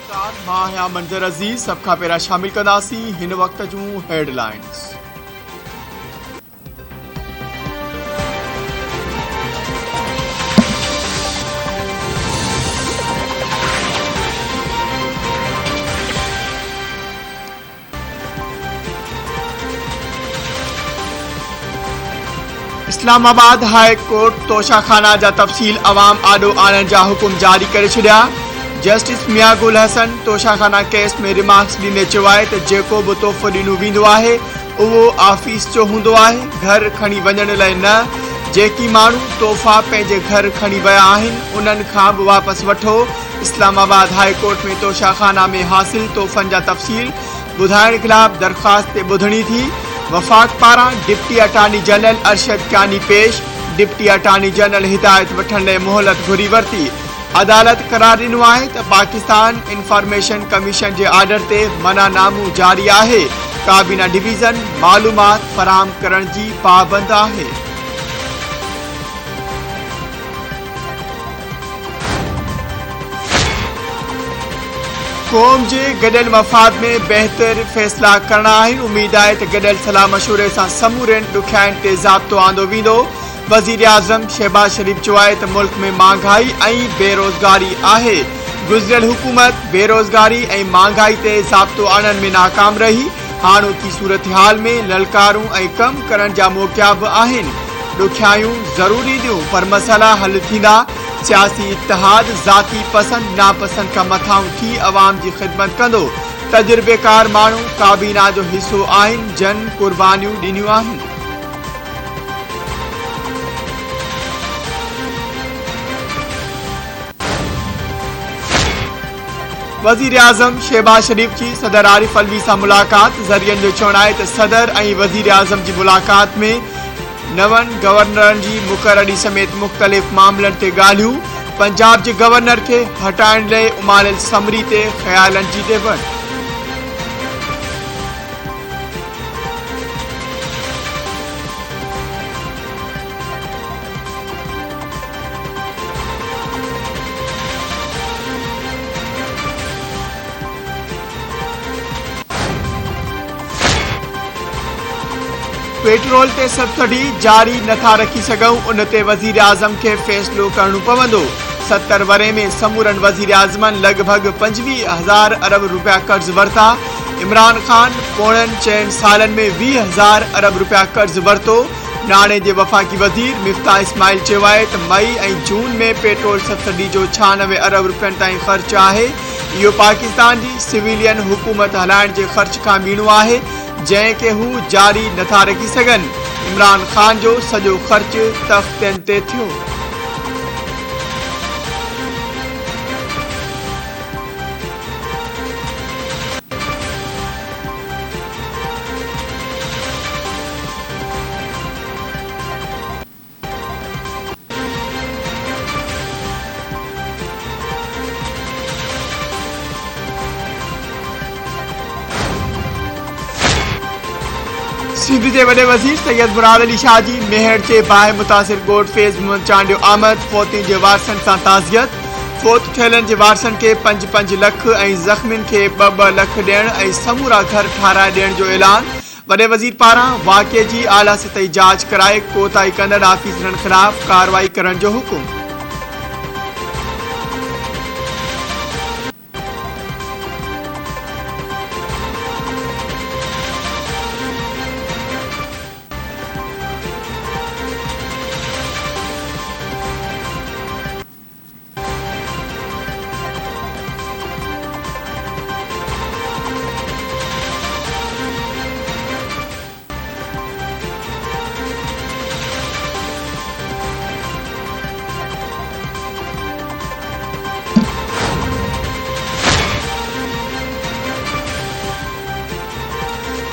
नमस्कार, मां आहियां मंज़र अज़ीज़। सभ खां पहिरियां शामिल कंदासीं हिन वक़्त जूं headlines. Islamabad high court Toshakhana जा तफ़सील अवाम आॾो आणण जा हुकुम जारी करे छॾिया। जस्टिस मियां गुल हसन तोशाखाना केस में रिमार्क्स ॾींदे चयो आहे त जेको बि तोहफ़ो ॾिनो वेंदो आहे उहो आफ़ीस जो हूंदो आहे, घर खणी वञण लाइ न। जेकी माण्हू तोहफ़ा पंहिंजे घर खणी विया आहिनि उन्हनि खां बि वापसि वठो। इस्लामाबाद हाई कोर्ट में तोशाखाना में हासिल तोहफ़नि जा तफ़सील ॿुधाइण ख़िलाफ़ दरख़्वास्त ते ॿुधणी थी। वफ़ाक़ पारां deputy attorney general Arshad Kiani पेश। डिप्टी अटार्नी जनरल हिदायत वठण लाइ मोहलत घुरी वरिती। अदालत करार ॾिनो आहे त पाकिस्तान इंफॉर्मेशन कमीशन जे आर्डर ते मनानामो जारी आहे। काबीना डिवीज़न मालूमात फराहम करण जी पाबंद आहे। क़ौम जे गॾियल मफ़ाद में बहितर फ़ैसिला करणा आहिनि। उम्मीद आहे त गॾियल सलाह मशवरे सां समूरनि ॾुखियाईनि ते ज़ाब्तो आंदो वेंदो। वज़ीर आज़म शहबाज शरीफ़ चयो आहे त मुल्क में महांगाई ऐं बेरोज़गारी आहे। गुज़िरियल हुकूमत बेरोज़गारी ऐं महांगाई ते ज़ाब्तो आणण में नाकाम रही। हाणोकी सूरतहाल में ललकारूं ऐं कम करण जा मौक़िया बि आहिनि। ॾुखियायूं ज़रूर ईंदियूं पर मसइला हल थींदा। सियासी इत्तिहाद ज़ाती पसंद नापसंद खां मथां थी अवाम जी ख़िदमत कंदो। तजुर्बेकार माण्हू काबीना जो हिसो आहिनि, जन क़ुर्बानियूं ॾिनियूं आहिनि। वज़ीर आज़म शहबाज शरीफ़ जी सदर आरिफ अलवी सां मुलाक़ात। ज़रियनि जो चवणु आहे त सदर ऐं वज़ीर आज़म जी मुलाक़ात में नवनि गवर्नरनि जी मुक़ररी समेत मुख़्तलिफ़ मामलनि ते ॻाल्हियूं। पंजाब जे गवर्नर खे हटाइण लाइ उमारियल समरी ते ख़्यालनि जी ॾेवण। पेट्रोल ते सब्सिडी जारी नथा रखी सघूं, उन ते वज़ीर आज़म खे फ़ैसिलो करणो पवंदो। 70 वरे में समूरनि वज़ीर आज़मनि लॻभॻि 25,000 अरब रुपया कर्ज़ वरिता। इमरान ख़ान पोड़नि 4 सालनि में 20,000 अरब रुपया कर्ज़ वरितो। नाणे जे वफ़ाक़ी वज़ीर मिफ्ता इस्माइल चयो आहे त मई ऐं जून में पेट्रोल सब्सिडी जो 96 अरब रुपयनि ताईं ख़र्च आहे। इहो पाकिस्तान जी सिविलियन हुकूमत हलाइण जे ख़र्च खां ॿीणो आहे, जंहिंखे हू जारी नथा रखी सघनि। इमरान ख़ान जो सॼो ख़र्च तख़्तनि ते थियो। सिंध जे वॾे वज़ीर सैयद मुराद अली शाह जी मेहर जे बाहि मुतासिर ॻोठ फेज़ मोहम्मद चांडियो आमद। फ़ौतियुनि जे वारसनि सां ताज़ियत। फ़ौत थियलनि जे वारसनि खे 5-5 लख ऐं ज़ख़्मियुनि खे 2-2 लख ॾियण ऐं समूरा घर ठाराए ॾियण जो ऐलान। वॾे वज़ीर पारां वाक़िए जी आला सतही जांच कराए कोताही कंदड़ आफ़ीसरनि ख़िलाफ़ कार्रवाई करण जो हुकुम।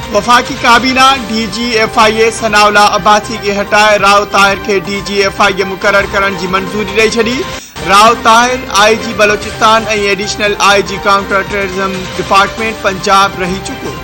वफाकी काबीना DGFIA सनाउल्ला अब्बासी खे हटाए राव ताहिर खे DGFIA मुक़रर करण जी मंज़ूरी ॾेई छॾी। राव ताहिर IG बलोचिस्तान ऐं additional IG counter terrorism department Punjab रही चुको।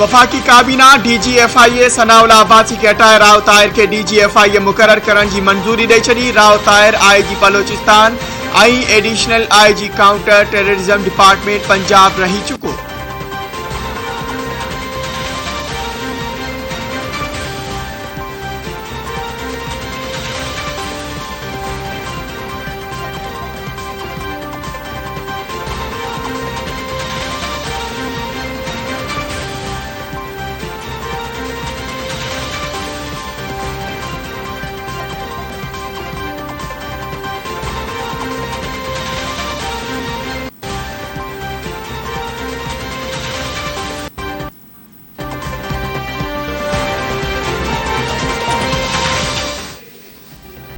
वफाकी काबीना DGFIA सनाउल्ला अब्बासी के हटाए राव ताहिर के DGFIA मुकर्रर करण की मंजूरी दे छड़ी। राव ताहिर IG बलोचिस्तान ऐं additional IG counter terrorism department Punjab रही चुको।